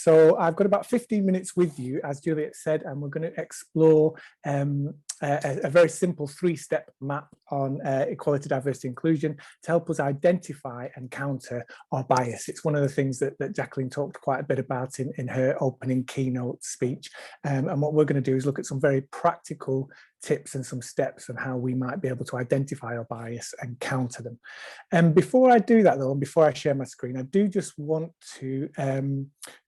So I've got about 15 minutes with you, as Juliet said, and we're going to explore a very simple three-step map on equality, diversity, inclusion to help us identify and counter our bias. It's one of the things that Jacqueline talked quite a bit about in her opening keynote speech. And what we're going to do is look at some very practical tips and some steps on how we might be able to identify our bias and counter them. And before I do that though, and before I share my screen, I do just want to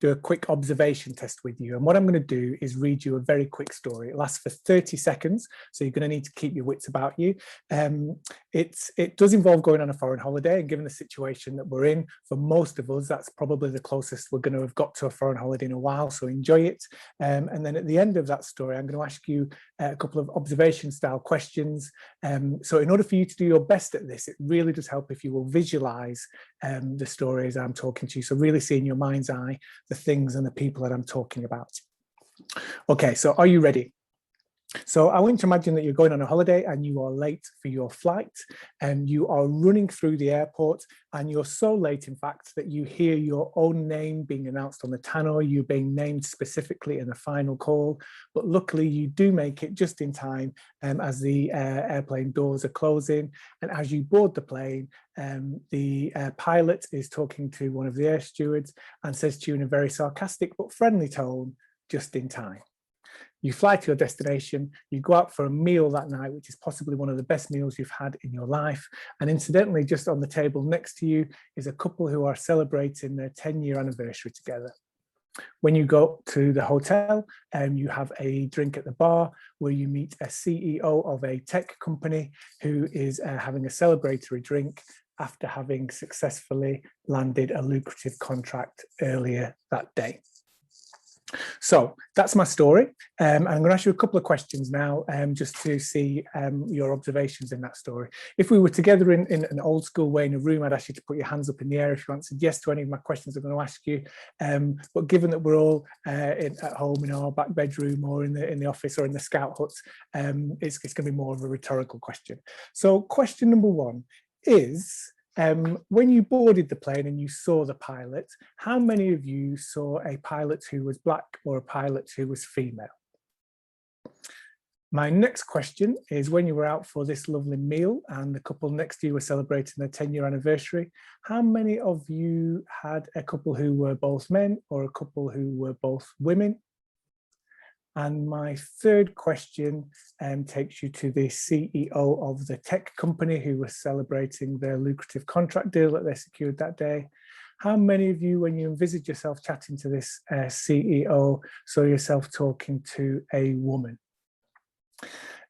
do a quick observation test with you. And what I'm going to do is read you a very quick story. It lasts for 30 seconds, so you're going to need to keep your wits about you. It does involve going on a foreign holiday, and given the situation that we're in, for most of us, that's probably the closest we're going to have got to a foreign holiday in a while, so enjoy it. And then at the end of that story, I'm going to ask you a couple of observation style questions. So in order for you to do your best at this, it really does help if you will visualize the stories I'm talking to you. So really see in your mind's eye the things and the people that I'm talking about. Okay, so are you ready? So I want you to imagine that you're going on a holiday and you are late for your flight, and you are running through the airport, and you're so late, in fact, that you hear your own name being announced on the tannoy, you being named specifically in the final call. But luckily you do make it just in time as the airplane doors are closing. And as you board the plane, the pilot is talking to one of the air stewards and says to you in a very sarcastic but friendly tone, "Just in time." You fly to your destination, you go out for a meal that night, which is possibly one of the best meals you've had in your life. And incidentally, just on the table next to you is a couple who are celebrating their 10-year anniversary together. When you go to the hotel, you have a drink at the bar where you meet a CEO of a tech company who is having a celebratory drink after having successfully landed a lucrative contract earlier that day. So that's my story. I'm going to ask you a couple of questions now, just to see your observations in that story. If we were together in an old school way in a room, I'd ask you to put your hands up in the air if you answered yes to any of my questions I'm going to ask you. But given that we're all at home in our back bedroom or in the office or in the scout huts, it's going to be more of a rhetorical question. So question number one is, when you boarded the plane and you saw the pilot, how many of you saw a pilot who was black or a pilot who was female? My next question is, when you were out for this lovely meal and the couple next to you were celebrating their 10-year anniversary, how many of you had a couple who were both men or a couple who were both women? And my third question takes you to the CEO of the tech company who was celebrating their lucrative contract deal that they secured that day. How many of you, when you envisage yourself chatting to this CEO, saw yourself talking to a woman?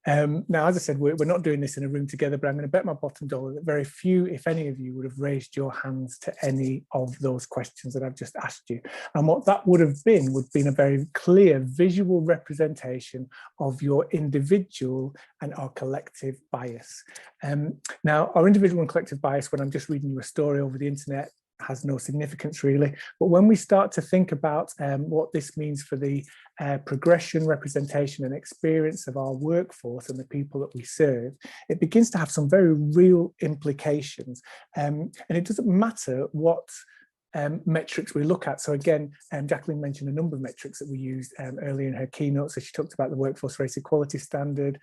Now, as I said, we're not doing this in a room together, but I'm going to bet my bottom dollar that very few, if any of you, would have raised your hands to any of those questions that I've just asked you. And what that would have been a very clear visual representation of your individual and our collective bias. Now, our individual and collective bias, when I'm just reading you a story over the internet, has no significance really. But when we start to think about what this means for the progression, representation and experience of our workforce and the people that we serve, it begins to have some very real implications. And it doesn't matter what metrics we look at. So again, Jacqueline mentioned a number of metrics that we used earlier in her keynote. So she talked about the Workforce Race Equality Standard,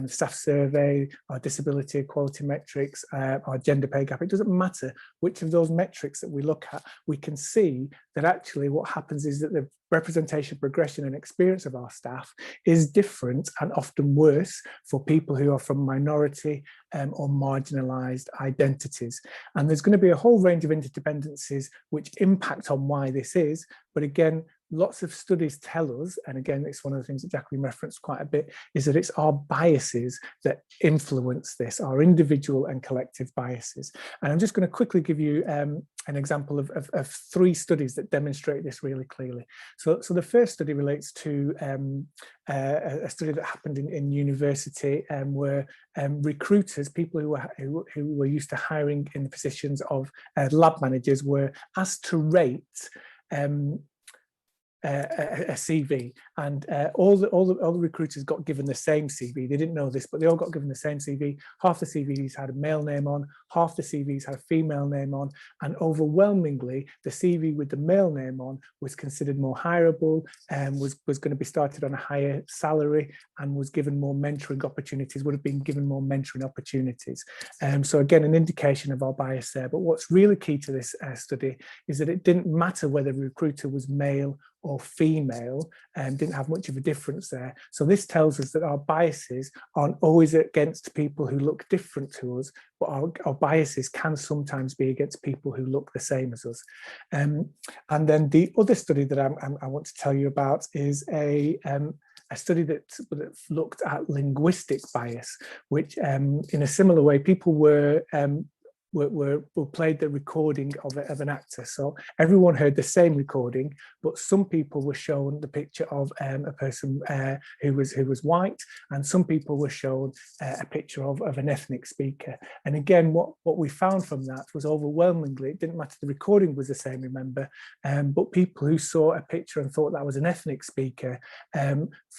staff survey, our disability equality metrics, our gender pay gap. It doesn't matter which of those metrics that we look at, we can see that actually what happens is that the representation, progression and experience of our staff is different and often worse for people who are from minority or marginalized identities. And there's going to be a whole range of interdependencies which impact on why this is. But again, lots of studies tell us, and again, it's one of the things that Jacqueline referenced quite a bit, is that it's our biases that influence this, our individual and collective biases. And I'm just going to quickly give you an example of three studies that demonstrate this really clearly. So the first study relates to a study that happened in university where recruiters, people who were used to hiring in the positions of lab managers, were asked to rate a CV, and all the recruiters got given the same CV. They didn't know this, but they all got given the same CV. Half the CVs had a male name on, half the CVs had a female name on, and overwhelmingly, the CV with the male name on was considered more hireable, and was going to be started on a higher salary, and was given more mentoring opportunities, would have been given more mentoring opportunities. So again, an indication of our bias there. But what's really key to this study is that it didn't matter whether the recruiter was male or female, and didn't have much of a difference there. So this tells us that our biases aren't always against people who look different to us, but our biases can sometimes be against people who look the same as us. And then the other study that I want to tell you about is a study that looked at linguistic bias, which in a similar way, people were played the recording of an actor. So everyone heard the same recording, but some people were shown the picture of a person who was white, and some people were shown a picture of an ethnic speaker. And again, what we found from that was overwhelmingly, it didn't matter the recording was the same, remember, but people who saw a picture and thought that was an ethnic speaker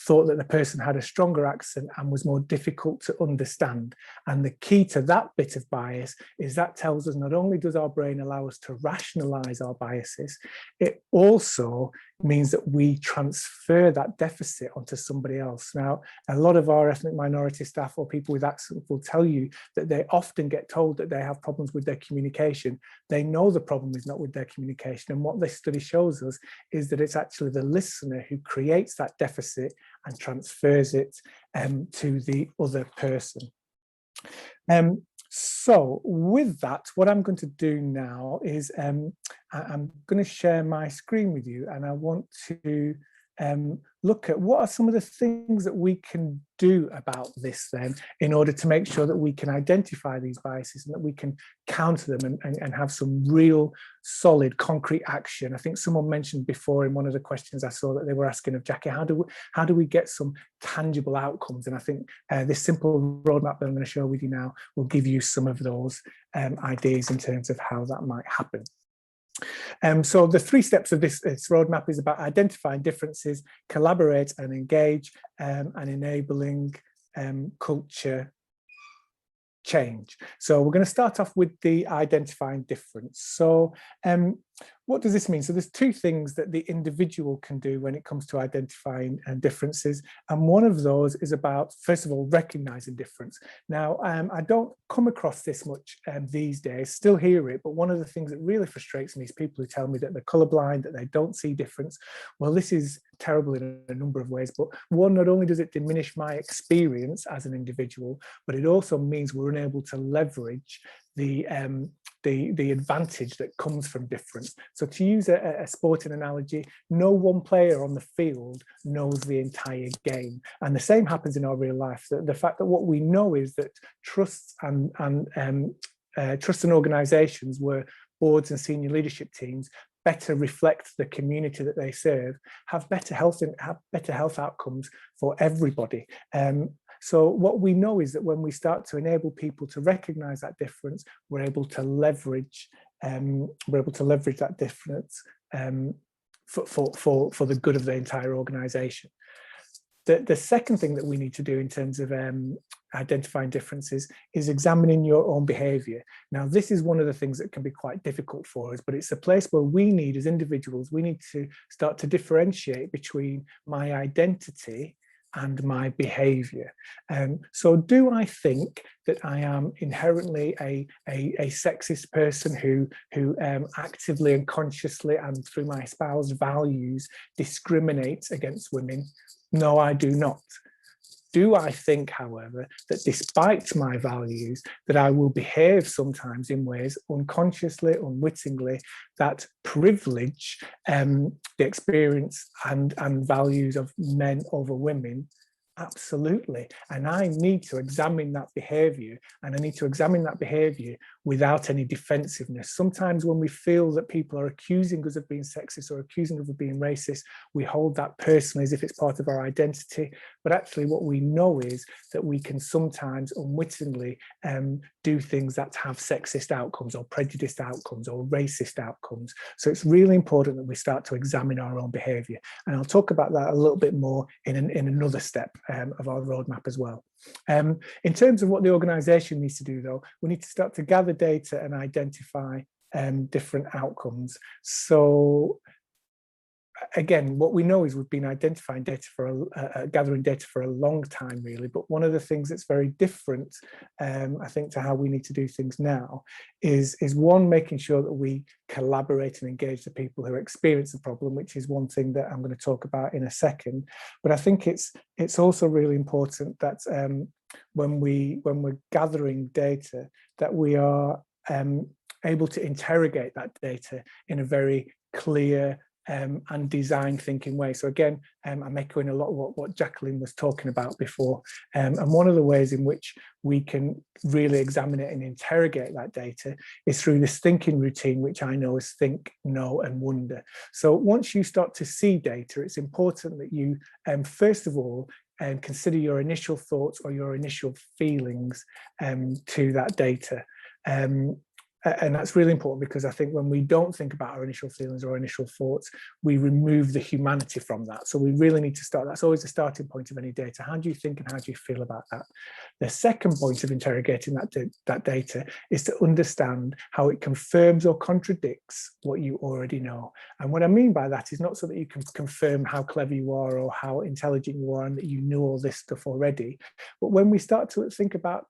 thought that the person had a stronger accent and was more difficult to understand. And the key to that bit of bias is that tells us not only does our brain allow us to rationalize our biases, it also means that we transfer that deficit onto somebody else. Now, a lot of our ethnic minority staff or people with accents will tell you that they often get told that they have problems with their communication. They know the problem is not with their communication. And what this study shows us is that it's actually the listener who creates that deficit and transfers it to the other person. So with that, what I'm going to do now is I'm going to share my screen with you, and I want to look at what are some of the things that we can do about this then in order to make sure that we can identify these biases and that we can counter them and have some real solid concrete action. I think someone mentioned before in one of the questions I saw that they were asking of Jackie, how do we get some tangible outcomes? And I think this simple roadmap that I'm going to share with you now will give you some of those ideas in terms of how that might happen. So the 3 steps of this roadmap is about identifying differences, collaborate and engage, and enabling culture change. So we're going to start off with the identifying difference. So what does this mean? So there's 2 things that the individual can do when it comes to identifying differences. And one of those is about, first of all, recognizing difference. Now, I don't come across this much these days, still hear it, but one of the things that really frustrates me is people who tell me that they're colorblind, that they don't see difference. Well, this is terrible in a number of ways, but one, not only does it diminish my experience as an individual, but it also means we're unable to leverage the advantage that comes from difference. So to use a sporting analogy, no one player on the field knows the entire game. And the same happens in our real life. The fact that what we know is that trusts and organizations where boards and senior leadership teams better reflect the community that they serve, have better health outcomes for everybody. So what we know is that when we start to enable people to recognize that difference, we're able to leverage that difference for the good of the entire organization. The second thing that we need to do in terms of identifying differences is examining your own behavior. Now, this is one of the things that can be quite difficult for us, but it's a place where we need, as individuals, we need to start to differentiate between my identity and my behavior. So do I think that I am inherently a sexist person who actively and consciously and through my espoused values discriminates against women? No, I do not. Do I think, however, that despite my values, that I will behave sometimes in ways unconsciously, unwittingly, that privilege the experience and values of men over women? Absolutely. And I need to examine that behavior, and I need to examine that behavior without any defensiveness. Sometimes when we feel that people are accusing us of being sexist or accusing us of being racist, we hold that personally as if it's part of our identity. But actually what we know is that we can sometimes unwittingly do things that have sexist outcomes or prejudiced outcomes or racist outcomes. So it's really important that we start to examine our own behavior. And I'll talk about that a little bit more in another step of our roadmap as well. In terms of what the organisation needs to do, though, we need to start to gather data and identify different outcomes. So again, what we know is we've been identifying data for gathering data for a long time, really. But one of the things that's very different, I think, to how we need to do things now is one, making sure that we collaborate and engage the people who experience the problem, which is one thing that I'm going to talk about in a second. But I think it's also really important that when we're gathering data, that we are able to interrogate that data in a very clear and design thinking way. So again, I'm echoing a lot of what Jacqueline was talking about before. And one of the ways in which we can really examine it and interrogate that data is through this thinking routine, which I know is think, know, and wonder. So once you start to see data, it's important that you, first of all, consider your initial thoughts or your initial feelings to that data. And that's really important, because I think when we don't think about our initial feelings or initial thoughts, we remove the humanity from that. So we really need to start. That's always the starting point of any data. How do you think and how do you feel about that? The second point of interrogating that data is to understand how it confirms or contradicts what you already know. And what I mean by that is not so that you can confirm how clever you are or how intelligent you are and that you know all this stuff already. But when we start to think about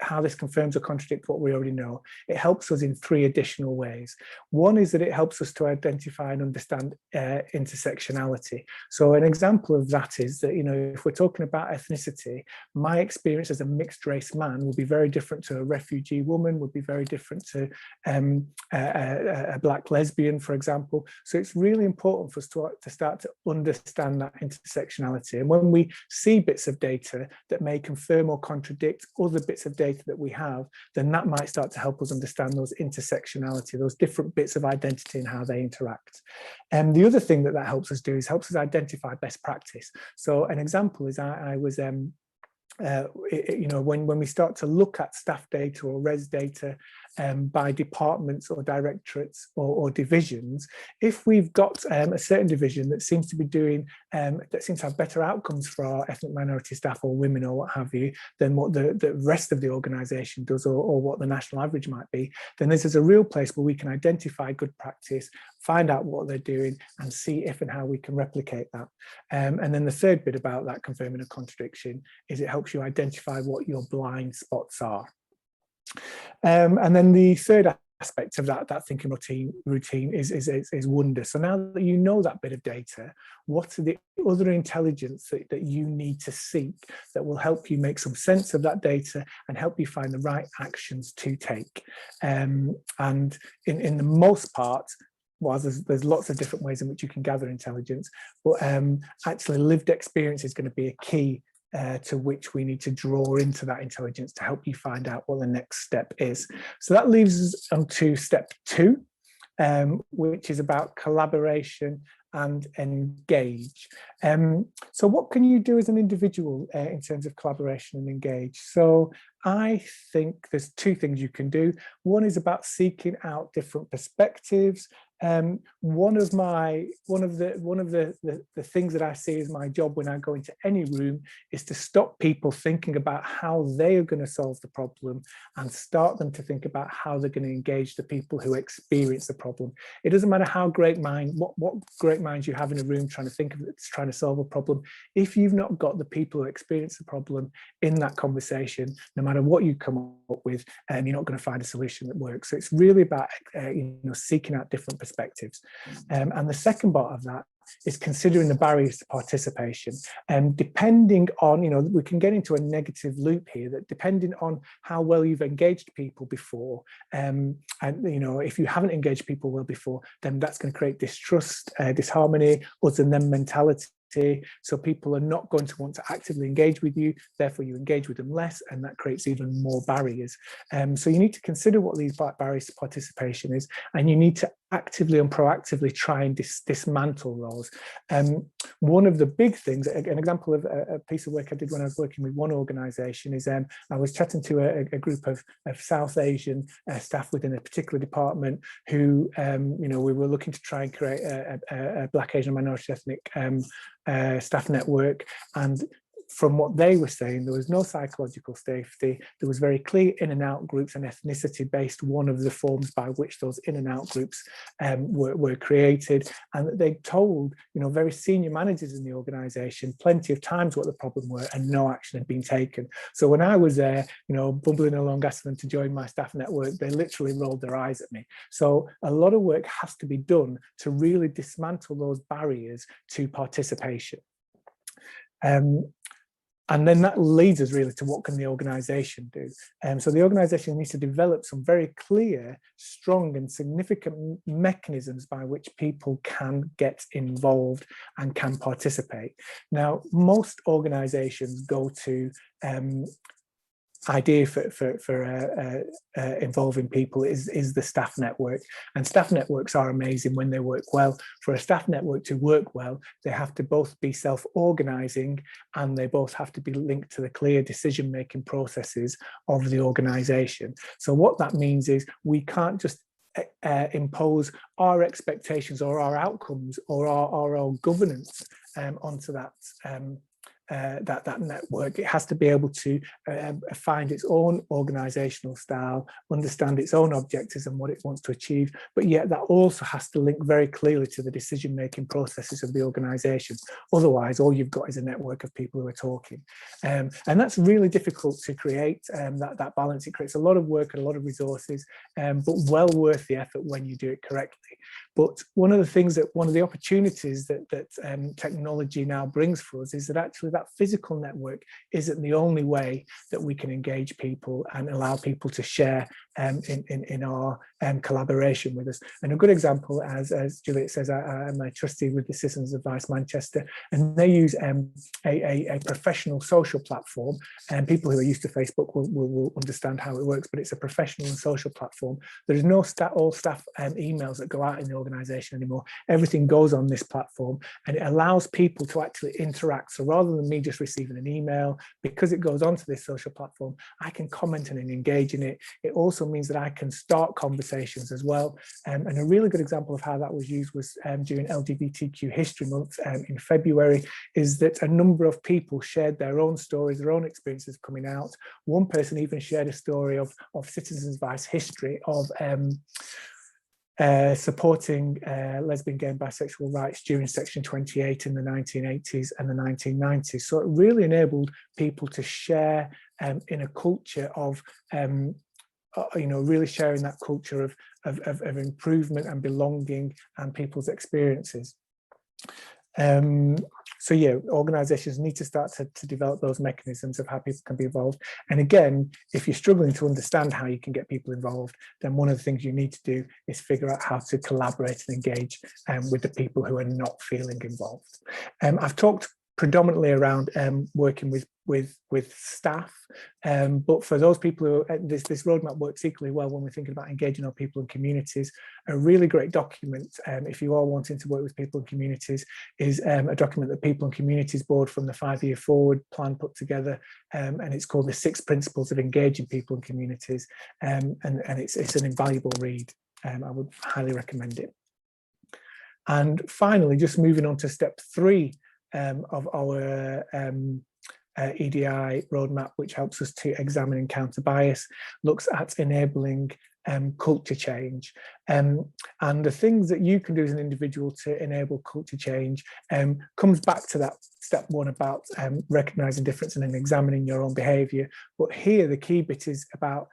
how this confirms or contradicts what we already know, it helps us in three additional ways. One is that it helps us to identify and understand intersectionality. So an example of that is that, you know, if we're talking about ethnicity, my experience as a mixed race man will be very different to a refugee woman, would be very different to a black lesbian, for example. So it's really important for us to start to understand that intersectionality. And when we see bits of data that may confirm or contradict other bits of data that we have, then that might start to help us understand those intersectionality, those different bits of identity and how they interact. And the other thing that helps us do is helps us identify best practice. So an example is I was you know, when we start to look at staff data or res data by departments or directorates or divisions, if we've got a certain division that seems to be doing, that seems to have better outcomes for our ethnic minority staff or women or what have you than what the rest of the organisation does, or what the national average might be, then this is a real place where we can identify good practice, find out what they're doing and see if and how we can replicate that. And then the third bit about that confirming a contradiction is it helps you identify what your blind spots are. And then the third aspect of that thinking routine is wonder. So now that you know that bit of data, what are the other intelligence that you need to seek that will help you make some sense of that data and help you find the right actions to take? And in the most part, well, there's lots of different ways in which you can gather intelligence, but actually lived experience is going to be a key to which we need to draw into that intelligence to help you find out what the next step is. So that leaves us on to step 2, which is about collaboration and engage. So what can you do as an individual in terms of collaboration and engage? So I think there's 2 things you can do. One is about seeking out different perspectives. One of the things that I see as my job when I go into any room is to stop people thinking about how they are going to solve the problem and start them to think about how they're going to engage the people who experience the problem. It doesn't matter how what great minds you have in a room trying to solve a problem. If you've not got the people who experience the problem in that conversation, no matter what you come up with, you're not going to find a solution that works. So it's really about seeking out different perspectives. And the second part of that is considering the barriers to participation. And depending on, we can get into a negative loop here, that depending on how well you've engaged people before, and if you haven't engaged people well before, then that's going to create distrust, disharmony, us and them mentality. so people are not going to want to actively engage with you, therefore you engage with them less, and that creates even more barriers. So you need to consider what these barriers to participation is, and you need to actively and proactively try and dismantle those. One of the big things, an example of a piece of work I did when I was working with one organisation is I was chatting to a group of South Asian staff within a particular department who, we were looking to try and create a Black, Asian, minority ethnic staff network, and from what they were saying, there was no psychological safety. There was very clear in and out groups, and ethnicity based one of the forms by which those in and out groups were created. And that they told, very senior managers in the organisation plenty of times what the problem were, and no action had been taken. So when I was there, bumbling along asking them to join my staff network, they literally rolled their eyes at me. So a lot of work has to be done to really dismantle those barriers to participation. And then that leads us really to what can the organisation do. So the organisation needs to develop some very clear, strong and significant mechanisms by which people can get involved and can participate. Now, most organisations go to idea for involving people is the staff network, and staff networks are amazing when they work well. For a staff network to work well, they have to both be self-organizing, and they both have to be linked to the clear decision-making processes of the organization. So what that means is we can't just impose our expectations or our outcomes or our own governance onto that that network. It has to be able to find its own organizational style, understand its own objectives and what it wants to achieve, but yet that also has to link very clearly to the decision-making processes of the organization. Otherwise, all you've got is a network of people who are talking. And that's really difficult to create, that balance. It creates a lot of work and a lot of resources, but well worth the effort when you do it correctly. But one of the opportunities that technology now brings for us is that actually that physical network isn't the only way that we can engage people and allow people to share in our collaboration with us. And a good example, as Juliet says, I'm a trustee with the Citizens Advice Manchester, and they use a professional social platform, and people who are used to Facebook will understand how it works, but it's a professional and social platform. There's no all staff emails that go out in the organisation anymore. Everything goes on this platform, and it allows people to actually interact. So rather than me just receiving an email, because it goes onto this social platform, I can comment and engage in it. It also means that I can start conversations as well. And a really good example of how that was used was during LGBTQ History Month in February, is that a number of people shared their own stories, their own experiences coming out. One person even shared a story of Citizens Advice history of supporting lesbian, gay and bisexual rights during Section 28 in the 1980s and the 1990s. So it really enabled people to share in a culture of really sharing that culture of improvement and belonging and people's experiences. So yeah, organisations need to start to develop those mechanisms of how people can be involved. And again, if you're struggling to understand how you can get people involved, then one of the things you need to do is figure out how to collaborate and engage with the people who are not feeling involved. I've talked predominantly around working with staff, but for those people who this roadmap works equally well when we're thinking about engaging our people and communities. A really great document, if you are wanting to work with people and communities, is a document that People and Communities Board from the 5-year forward plan put together, and it's called the 6 Principles of Engaging People and Communities, and it's an invaluable read. I would highly recommend it. And finally, just moving on to step 3 of our EDI roadmap, which helps us to examine and counter bias, looks at enabling culture change. And the things that you can do as an individual to enable culture change comes back to that step 1 about recognising difference and then examining your own behaviour. But here the key bit is about,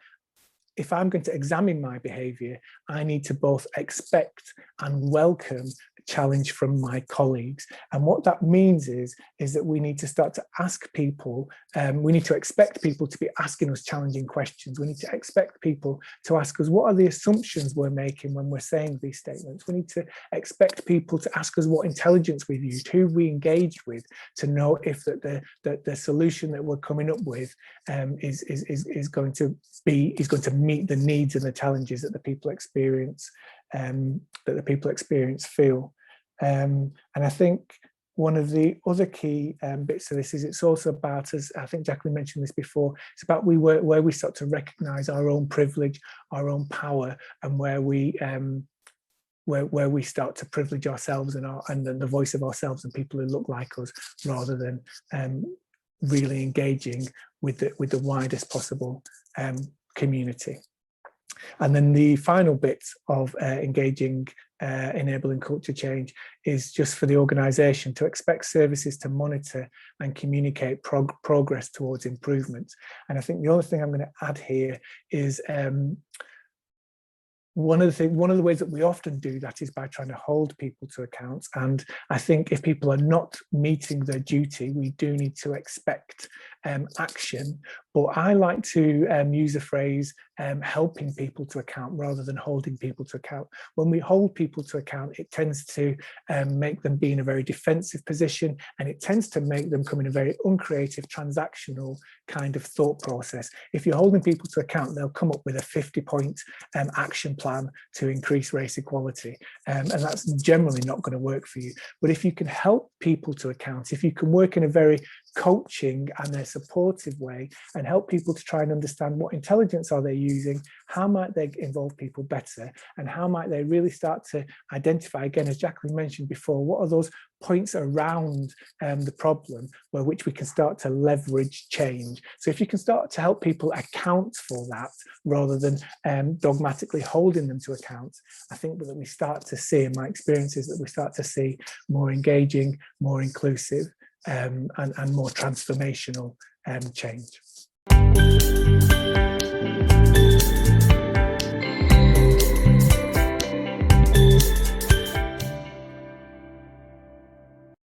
if I'm going to examine my behaviour, I need to both expect and welcome challenge from my colleagues. And what that means is that we need to start to ask people, we need to expect people to be asking us challenging questions. We need to expect people to ask us, what are the assumptions we're making when we're saying these statements? We need to expect people to ask us what intelligence we've used, who we engaged with, to know if the solution that we're coming up with is going to meet the needs and the challenges that the people experience, feel. And I think one of the other key bits of this is it's also about, as I think Jacqueline mentioned this before, it's about where we start to recognise our own privilege, our own power, and where we start to privilege ourselves and the voice of ourselves and people who look like us, rather than really engaging with the widest possible community. And then the final bit of engaging, enabling culture change is just for the organisation to expect services to monitor and communicate progress towards improvement. And I think the other thing I'm going to add here is one of the ways that we often do that is by trying to hold people to account. And I think if people are not meeting their duty, we do need to expect action. But I like to use the phrase helping people to account rather than holding people to account. When we hold people to account, it tends to make them be in a very defensive position, and it tends to make them come in a very uncreative, transactional kind of thought process. If you're holding people to account, they'll come up with a 50-point action plan to increase race equality, and that's generally not going to work for you. But if you can help people to account, if you can work in a very coaching and a supportive way and help people to try and understand what intelligence are they using, how might they involve people better, and how might they really start to identify, again, as Jacqueline mentioned before, what are those points around the problem which we can start to leverage change. So if you can start to help people account for that rather than dogmatically holding them to account, I think that we start to see, in my experience is that we start to see more engaging, more inclusive and more transformational change.